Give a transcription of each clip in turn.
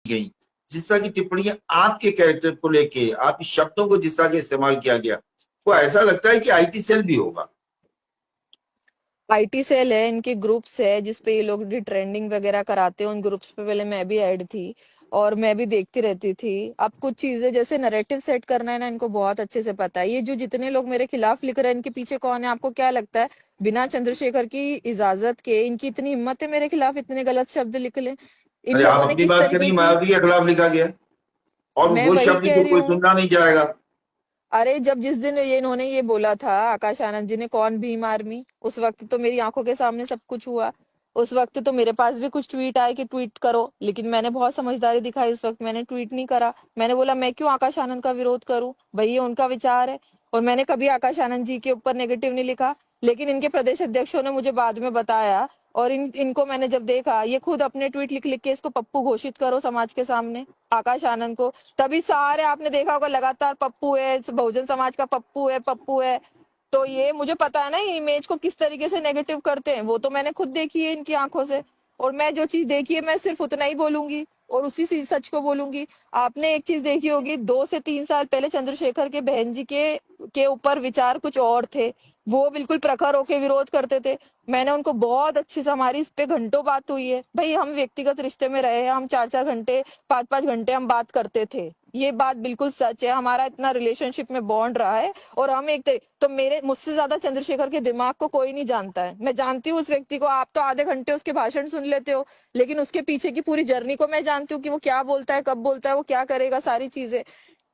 गई, जिस तरह की टिप्पणियां आपके कैरेक्टर को लेके, आपके शब्दों को जिस तरह के इस्तेमाल किया गया, वो ऐसा लगता है कि आईटी सेल भी होगा। आईटी सेल है, इनके ग्रुप्स है जिसपे ये लोग ट्रेंडिंग वगैरह कराते हैं। उन ग्रुप्स पे पहले मैं भी ऐड थी और मैं भी देखती रहती थी। अब कुछ चीजें जैसे नैरेटिव सेट करना है ना, इनको बहुत अच्छे से पता है। ये जो जितने लोग मेरे खिलाफ लिख रहे हैं, इनके पीछे कौन है आपको क्या लगता है? बिना चंद्रशेखर की इजाजत के इनकी इतनी हिम्मत है मेरे खिलाफ इतने गलत शब्द लिख लें? इन अरे आप लोगों ने अपनी किस बात तरीके करिए, की, मायावती के खिलाफ लिखा गया और मैं वो वही शब्द कह को रही कोई हूँ। सुनना नहीं चाहेगा। अरे जब जिस दिन ये इन्होंने ये बोला था, आकाश आनंद जी ने, कौन भीम आर्मी, उस वक्त तो मेरी आंखों के सामने सब कुछ हुआ। उस वक्त तो मेरे पास भी कुछ ट्वीट आए कि ट्वीट करो, लेकिन मैंने बहुत समझदारी दिखाई। उस वक्त मैंने ट्वीट नहीं करा। मैंने बोला मैं क्यों आकाश आनंद का विरोध करूं, भाई ये उनका विचार है। और मैंने कभी आकाश आनंद जी के ऊपर नेगेटिव नहीं लिखा। लेकिन इनके प्रदेश अध्यक्षों ने मुझे बाद में बताया, और इनको मैंने जब देखा, ये खुद अपने ट्वीट लिख लिख के इसको पप्पू घोषित करो समाज के सामने, आकाश आनंद को। तभी सारे आपने देखा होगा लगातार पप्पू है, बहुजन समाज का पप्पू है, पप्पू है। तो ये मुझे पता है ना, ये इमेज को किस तरीके से नेगेटिव करते हैं, वो तो मैंने खुद देखी है इनकी आंखों से। और मैं जो चीज देखी है मैं सिर्फ उतना ही बोलूंगी और उसी सच को बोलूंगी। आपने एक चीज देखी होगी, 2 से 3 साल पहले चंद्रशेखर के बहन जी के ऊपर विचार कुछ और थे। वो बिल्कुल प्रखर होकर विरोध करते थे। मैंने उनको बहुत अच्छे से, हमारी इस पे घंटों बात हुई है भाई। हम व्यक्तिगत रिश्ते में रहे हैं, हम 4-4 घंटे, 5-5 घंटे हम बात करते थे। ये बात बिल्कुल सच है, हमारा इतना रिलेशनशिप में बॉन्ड रहा है। और हम तो मेरे मुझसे ज्यादा चंद्रशेखर के दिमाग को कोई नहीं जानता है। मैं जानती हूँ उस व्यक्ति को, आप तो आधे घंटे उसके भाषण सुन लेते हो, लेकिन उसके पीछे की पूरी जर्नी को मैं जानती हूँ कि वो क्या बोलता है, कब बोलता है, वो क्या करेगा, सारी चीजें।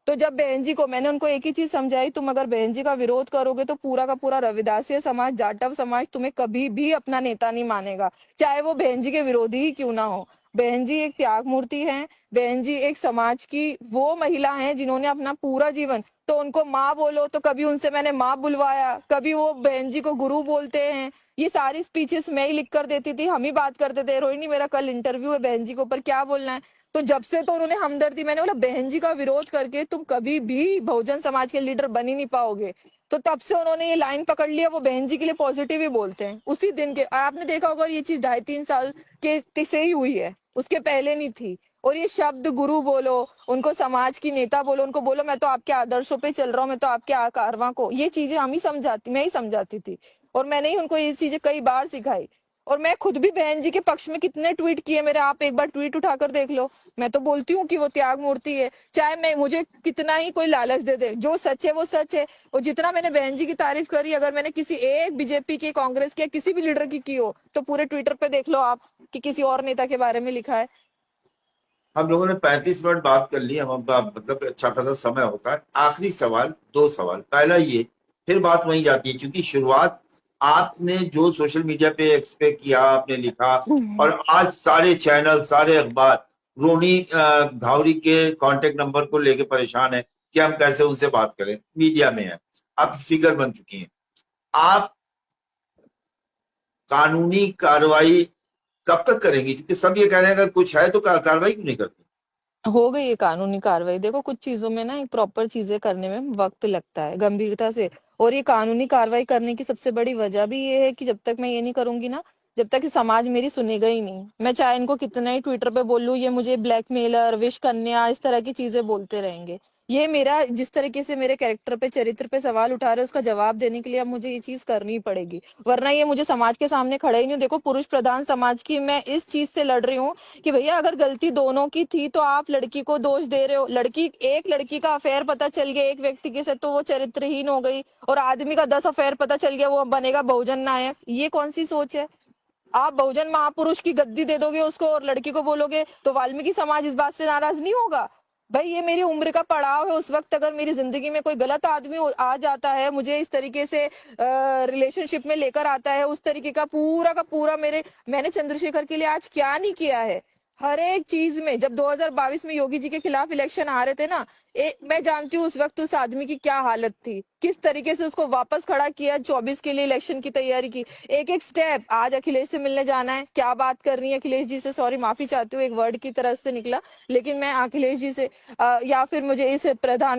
तो जब बहन जी को मैंने, उनको एक ही चीज समझाई, तुम अगर बहन जी का विरोध करोगे तो पूरा का पूरा रविदासीय समाज, जाटव समाज तुम्हें कभी भी अपना नेता नहीं मानेगा, चाहे वो बहन जी के विरोधी ही क्यों ना हो। बहन जी एक त्याग मूर्ति है। बहन जी एक समाज की वो महिला है जिन्होंने अपना पूरा जीवन, तो उनको माँ बोलो तो कभी उनसे मैंने माँ बुलवाया, कभी वो बहन जी को गुरु बोलते हैं। ये सारी स्पीचेस मैं ही लिख कर देती थी, हम ही बात करते थे, रोहिणी मेरा कल इंटरव्यू है बहन जी के ऊपर, क्या बोलना है। तो जब से तो उन्होंने हमदर्दी, मैंने बोला बहन जी का विरोध करके तुम कभी भी बहुजन समाज के लीडर बन ही नहीं पाओगे। तो तब से उन्होंने ये लाइन पकड़ लिया, वो बहन जी के लिए पॉजिटिव ही बोलते हैं उसी दिन के। आपने देखा होगा ये चीज 2.5-3 साल के से ही हुई है, उसके पहले नहीं थी। और ये शब्द गुरु बोलो, उनको समाज की नेता बोलो, उनको बोलो मैं तो आपके आदर्शों पे चल रहा हूँ, मैं तो आपके कारवां को, ये चीजें हम ही समझाती, मैं ही समझाती थी। और मैंने ही उनको ये चीजें कई बार सिखाई। और मैं खुद भी बहन जी के पक्ष में कितने ट्वीट किए मेरे, आप एक बार ट्वीट उठाकर देख लो। मैं तो बोलती हूँ कि वो त्याग मूर्ति है, चाहे मैं, मुझे कितना ही कोई लालच दे दे, जो सच है वो सच है। और जितना मैंने बहन जी की तारीफ करी, अगर मैंने किसी एक बीजेपी की, कांग्रेस की, किसी भी लीडर की हो, तो पूरे ट्विटर पे देख लो आप कि किसी और नेता के बारे में लिखा है। हम लोगों ने 35 मिनट बात कर ली, हम मतलब अच्छा खासा समय होता है। आखिरी सवाल, 2 सवाल। पहला ये, फिर बात वहीं जाती है, क्योंकि शुरुआत आपने जो सोशल मीडिया पे एक्सपेक्ट किया, आपने लिखा, और आज सारे चैनल, सारे अखबार रोनी धावरी के कांटेक्ट नंबर को लेके परेशान है कि हम कैसे उनसे बात करें, मीडिया में है, आप फिगर बन चुकी हैं। आप कानूनी कार्रवाई कब तक करेंगी? क्योंकि सब ये कह रहे हैं अगर कुछ है तो कार्रवाई क्यों नहीं करती? हो गई है कानूनी कार्रवाई। देखो कुछ चीजों में ना, एक प्रॉपर चीजें करने में वक्त लगता है, गंभीरता से। और ये कानूनी कार्रवाई करने की सबसे बड़ी वजह भी ये है कि जब तक मैं ये नहीं करूंगी ना, जब तक कि समाज मेरी सुनेगा ही नहीं। मैं चाहे इनको कितना ही ट्विटर पे बोल लूं, ये मुझे ब्लैकमेलर, विश कन्या, इस तरह की चीजें बोलते रहेंगे। ये मेरा, जिस तरीके से मेरे कैरेक्टर पे, चरित्र पे सवाल उठा रहे हैं, उसका जवाब देने के लिए अब मुझे ये चीज करनी ही पड़ेगी, वरना ये मुझे समाज के सामने खड़े ही नहीं। देखो पुरुष प्रधान समाज की मैं इस चीज से लड़ रही हूँ कि भैया अगर गलती दोनों की थी तो आप लड़की को दोष दे रहे हो। एक लड़की का अफेयर पता चल गया एक व्यक्ति के साथ तो वो चरित्रहीन हो गई, और आदमी का 10 अफेयर पता चल गया वो बनेगा बहुजन नायक। ये कौन सी सोच है? आप बहुजन महापुरुष की गद्दी दे दोगे उसको और लड़की को बोलोगे, तो वाल्मीकि समाज इस बात से नाराज नहीं होगा? भाई ये मेरी उम्र का पड़ाव है। उस वक्त अगर मेरी जिंदगी में कोई गलत आदमी आ जाता है, मुझे इस तरीके से रिलेशनशिप में लेकर आता है, उस तरीके का पूरा मैंने चंद्रशेखर के लिए आज क्या नहीं किया है। हर एक चीज में, जब 2022 में योगी जी के खिलाफ इलेक्शन आ रहे थे ना, मैं जानती हूँ उस वक्त उस आदमी की क्या हालत थी, किस तरीके से उसको वापस खड़ा किया, 24 के लिए इलेक्शन की तैयारी की, एक एक स्टेप। आज अखिलेश से मिलने जाना है, क्या बात कर रही है अखिलेश जी से, सॉरी माफी चाहती हूँ एक वर्ड की तरफ से निकला, लेकिन मैं अखिलेश जी से या फिर मुझे इस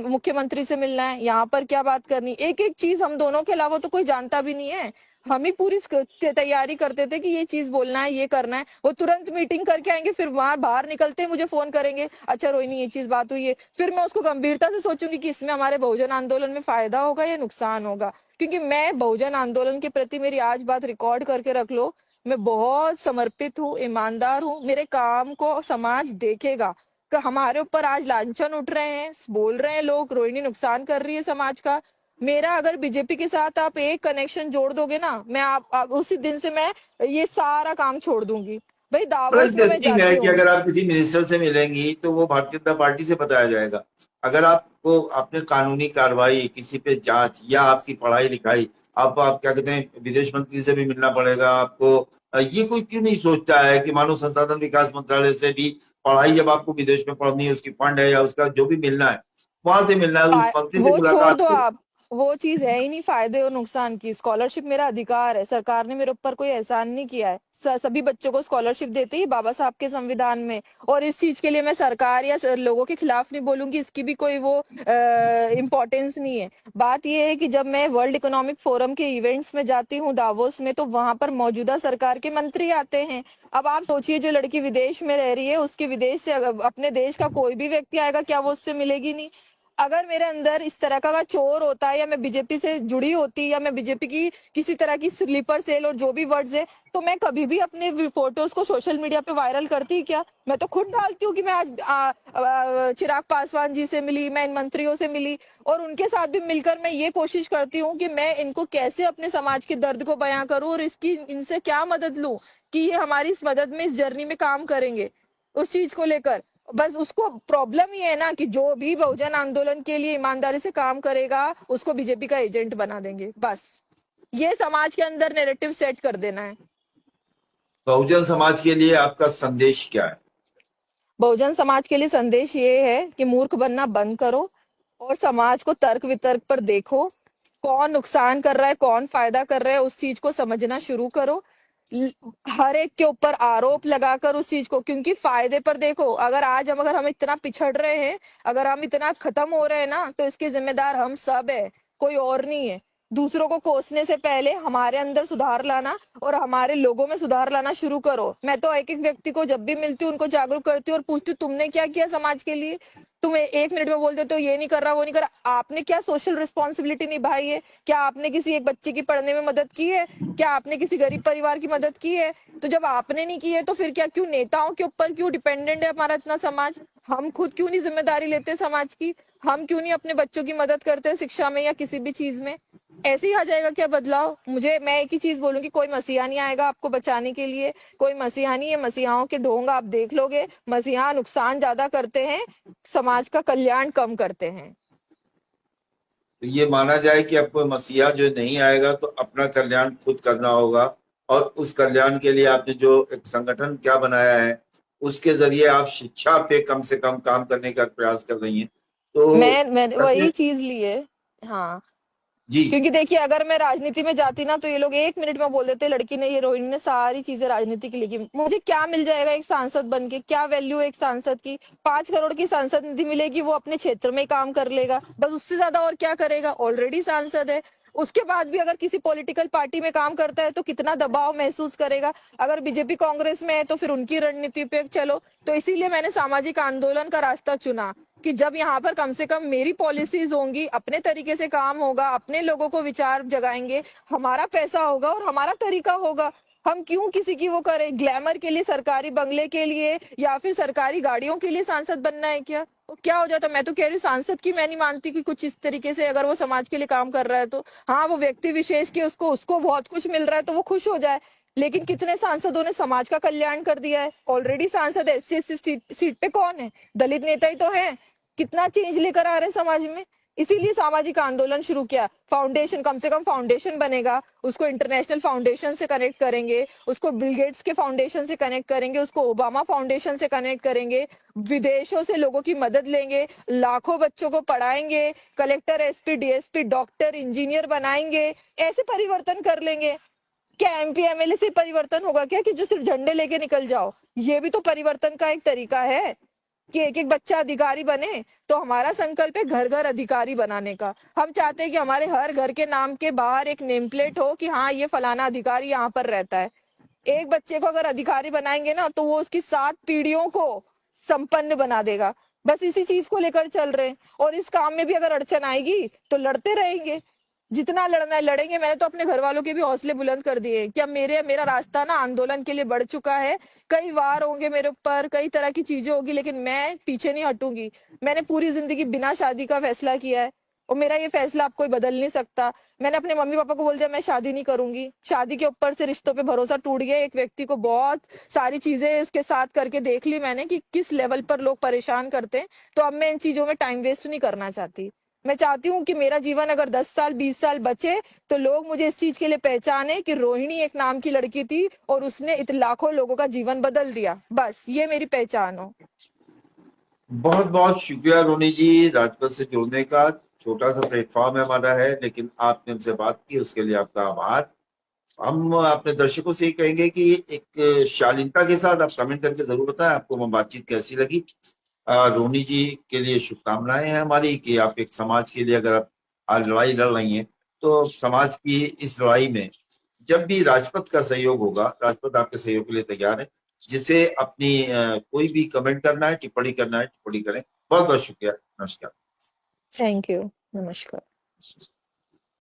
मुख्यमंत्री से मिलना है, यहाँ पर क्या बात करनी, एक एक चीज हम दोनों के अलावा तो कोई जानता भी नहीं है। हम ही पूरी तैयारी करते थे कि ये चीज बोलना है, ये करना है। वो तुरंत मीटिंग करके आएंगे, फिर वहां बाहर निकलते ही मुझे फोन करेंगे, अच्छा रोहिणी ये चीज बात हुई है। फिर मैं उसको गंभीरता से सोचूंगी कि इसमें हमारे बहुजन आंदोलन में फायदा होगा या नुकसान होगा। क्योंकि मैं बहुजन आंदोलन के प्रति, मेरी आज बात रिकॉर्ड करके रख लो, मैं बहुत समर्पित हूँ, ईमानदार हूँ। मेरे काम को समाज देखेगा कि हमारे ऊपर आज लांछन उठ रहे हैं, बोल रहे हैं लोग रोहिणी नुकसान कर रही है समाज का। मेरा अगर बीजेपी के साथ आप एक कनेक्शन जोड़ दोगे ना, मैं आप उसी दिन से मैं ये सारा काम छोड़ दूंगी। भाई बड़ा दावोस में मैं इंटरेस्टिंग है जाती कि हूँ। अगर आप किसी मिनिस्टर से मिलेंगी तो वो भारतीय जनता पार्टी से बताया जाएगा। अगर आपको अपने कानूनी कार्रवाई, किसी पे जांच या आपकी पढ़ाई लिखाई, आप क्या कहते हैं, विदेश मंत्री से भी मिलना पड़ेगा आपको। ये कोई क्यों नहीं सोचता है कि मानव संसाधन विकास मंत्रालय से भी पढ़ाई, जब आपको विदेश में पढ़नी है, उसकी फंड है या उसका जो भी मिलना है, वहां से मिलना है, उस मंत्री से वो छोड़ मुलाकात दो करो। आप, वो चीज है ही नहीं फायदे और नुकसान की। स्कॉलरशिप मेरा अधिकार है, सरकार ने मेरे ऊपर कोई एहसान नहीं किया है। सभी बच्चों को स्कॉलरशिप देते ही बाबा साहब के संविधान में। और इस चीज के लिए मैं सरकार या लोगों के खिलाफ नहीं बोलूंगी, इसकी भी कोई वो इम्पोर्टेंस नहीं है। बात ये है कि जब मैं वर्ल्ड इकोनॉमिक फोरम के इवेंट्स में जाती हूँ दावोस में, तो वहां पर मौजूदा सरकार के मंत्री आते हैं। अब आप सोचिए, जो लड़की विदेश में रह रही है, उसके विदेश से अपने देश का कोई भी व्यक्ति आएगा, क्या वो उससे मिलेगी नहीं? अगर मेरे अंदर इस तरह का चोर होता, या मैं बीजेपी से जुड़ी होती, या मैं बीजेपी की किसी तरह की स्लीपर सेल और जो भी वर्ड्स है, तो मैं कभी भी अपने फोटोज को सोशल मीडिया पे वायरल करती क्या? मैं तो खुद डालती हूँ कि मैं आज चिराग पासवान जी से मिली, मैं इन मंत्रियों से मिली। और उनके साथ भी मिलकर मैं ये कोशिश करती हूँ कि मैं इनको कैसे अपने समाज के दर्द को बयां करूं, और इसकी इनसे क्या मदद लूं कि ये हमारी इस मदद में, इस जर्नी में काम करेंगे उस चीज को लेकर। बस उसको प्रॉब्लम ये है ना कि जो भी बहुजन आंदोलन के लिए ईमानदारी से काम करेगा, उसको बीजेपी का एजेंट बना देंगे। बस ये समाज के अंदर नैरेटिव सेट कर देना है। बहुजन समाज के लिए आपका संदेश क्या है? बहुजन समाज के लिए संदेश ये है कि मूर्ख बनना बंद करो, और समाज को तर्क वितर्क पर देखो। कौन नुकसान कर रहा है, कौन फायदा कर रहा है, उस चीज को समझना शुरू करो। ल- हर एक के ऊपर आरोप लगाकर उस चीज को, क्योंकि फायदे पर देखो, अगर हम इतना पिछड़ रहे हैं, अगर हम इतना खत्म हो रहे हैं ना, तो इसके जिम्मेदार हम सब है, कोई और नहीं है। दूसरों को कोसने से पहले हमारे अंदर सुधार लाना और हमारे लोगों में सुधार लाना शुरू करो। मैं तो एक एक व्यक्ति को जब भी मिलती हूँ, उनको जागरूक करती हूँ और पूछती हूँ, तुमने क्या किया समाज के लिए? तुम एक मिनट में बोल देते हो ये नहीं कर रहा, वो नहीं कर रहा। आपने क्या सोशल रिस्पॉन्सिबिलिटी निभाई है? क्या आपने किसी एक बच्चे की पढ़ने में मदद की है? क्या आपने किसी गरीब परिवार की मदद की है? तो जब आपने नहीं की है, तो फिर क्या, क्यों नेताओं के ऊपर क्यों डिपेंडेंट है हमारा इतना समाज? हम खुद क्यों नहीं जिम्मेदारी लेते समाज की? हम क्यों नहीं अपने बच्चों की मदद करते शिक्षा में या किसी भी चीज में? ऐसे ही आ जाएगा क्या बदलाव? मैं एक ही चीज बोलूंगी, कोई मसीहा नहीं आएगा आपको बचाने के लिए। कोई मसीहा नहीं है, मसीहाओं के ढोंग आप देख लोगे। मसीहा नुकसान ज्यादा करते हैं, समाज का कल्याण कम करते हैं। तो ये माना जाए कि अब कोई मसीहा जो नहीं आएगा, तो अपना कल्याण खुद करना होगा। और उस कल्याण के लिए आपने जो एक संगठन क्या बनाया है, उसके जरिए आप शिक्षा पे कम से कम काम करने का प्रयास कर रही हैं। तो मैं अपने वही चीज ली है। हाँ, जी। क्योंकि देखिए, अगर मैं राजनीति में जाती ना, तो ये लोग एक मिनट में बोल देते लड़की ने, ये रोहिणी ने सारी चीजें राजनीति के लिए की। मुझे क्या मिल जाएगा एक सांसद बन के? क्या वैल्यू है एक सांसद की? 5 करोड़ की सांसद निधि मिलेगी, वो अपने क्षेत्र में ही काम कर लेगा, बस। उससे ज्यादा और क्या करेगा? ऑलरेडी सांसद है। उसके बाद भी अगर किसी पॉलिटिकल पार्टी में काम करता है, तो कितना दबाव महसूस करेगा। अगर बीजेपी कांग्रेस में है, तो फिर उनकी रणनीति पे चलो। तो इसीलिए मैंने सामाजिक आंदोलन का रास्ता चुना, कि जब यहाँ पर कम से कम मेरी पॉलिसीज होंगी, अपने तरीके से काम होगा, अपने लोगों को विचार जगाएंगे, हमारा पैसा होगा और हमारा तरीका होगा। हम क्यों किसी की वो करें? ग्लैमर के लिए, सरकारी बंगले के लिए, या फिर सरकारी गाड़ियों के लिए सांसद बनना है क्या? तो क्या हो जाता? मैं तो कह रही हूँ, सांसद की मैं नहीं मानती कि कुछ इस तरीके से, अगर वो समाज के लिए काम कर रहा है तो। हाँ, वो व्यक्ति विशेष के, उसको उसको बहुत कुछ मिल रहा है तो वो खुश हो जाए। लेकिन कितने सांसदों ने समाज का कल्याण कर दिया है? ऑलरेडी सांसद एससी एसटी सीट पे कौन है? दलित नेता ही तो है। कितना चेंज लेकर आ रहे हैं समाज में। इसीलिए सामाजिक आंदोलन शुरू किया। फाउंडेशन, कम से कम फाउंडेशन बनेगा, उसको इंटरनेशनल फाउंडेशन से कनेक्ट करेंगे, उसको बिल गेट्स के फाउंडेशन से कनेक्ट करेंगे, उसको ओबामा फाउंडेशन से कनेक्ट करेंगे, विदेशों से लोगों की मदद लेंगे, लाखों बच्चों को पढ़ाएंगे, collector, SP, DSP, doctor, engineer बनाएंगे। ऐसे परिवर्तन कर लेंगे। क्या एमपी एमएलए से परिवर्तन होगा क्या, कि जो सिर्फ झंडे लेके निकल जाओ? ये भी तो परिवर्तन का एक तरीका है। कि एक एक बच्चा अधिकारी बने, तो हमारा संकल्प है घर घर अधिकारी बनाने का। हम चाहते हैं कि हमारे हर घर के नाम के बाहर एक नेम प्लेट हो कि हाँ ये फलाना अधिकारी यहाँ पर रहता है। एक बच्चे को अगर अधिकारी बनाएंगे ना, तो वो उसकी 7 पीढ़ियों को संपन्न बना देगा। बस इसी चीज को लेकर चल रहे हैं। और इस काम में भी अगर अड़चन आएगी तो लड़ते रहेंगे, जितना लड़ना है लड़ेंगे। मैंने तो अपने घर वालों के भी हौसले बुलंद कर दिए कि अब मेरा रास्ता ना आंदोलन के लिए बढ़ चुका है। कई वार होंगे मेरे ऊपर, कई तरह की चीजें होगी, लेकिन मैं पीछे नहीं हटूंगी। मैंने पूरी जिंदगी बिना शादी का फैसला किया है, और मेरा ये फैसला आप कोई बदल नहीं सकता। मैंने अपने मम्मी पापा को बोल दिया मैं शादी नहीं करूंगी। शादी के ऊपर से रिश्तों पे भरोसा टूट गया। एक व्यक्ति को बहुत सारी चीजें उसके साथ करके देख ली मैंने कि किस लेवल पर लोग परेशान करते हैं। तो अब मैं इन चीजों में टाइम वेस्ट नहीं करना चाहती। मैं चाहती हूँ कि मेरा जीवन अगर 10 साल 20 साल बचे, तो लोग मुझे इस चीज के लिए पहचाने कि रोहिणी एक नाम की लड़की थी और उसने लाखों लोगों का जीवन बदल दिया। बस ये मेरी पहचान हो। बहुत बहुत शुक्रिया रोनी जी, राजपथ से जुड़ने का। छोटा सा प्लेटफॉर्म है हमारा है, लेकिन आपने हमसे बात की उसके लिए आपका आभार। हम अपने दर्शकों से ये कहेंगे कि एक शालीनता के साथ आप कमेंट करके जरूर बताएं आपको वो बातचीत कैसी लगी। रोनी जी के लिए शुभकामनाएं हैं हमारी कि आप एक समाज के लिए अगर आप आज लड़ाई लड़ रही हैं, तो समाज की इस लड़ाई में जब भी राजपथ का सहयोग होगा, राजपथ आपके सहयोग के लिए तैयार है। जिसे अपनी कोई भी कमेंट करना है, टिप्पणी करना है, टिप्पणी करें। बहुत बहुत शुक्रिया। नमस्कार। Thank you. नमस्कार।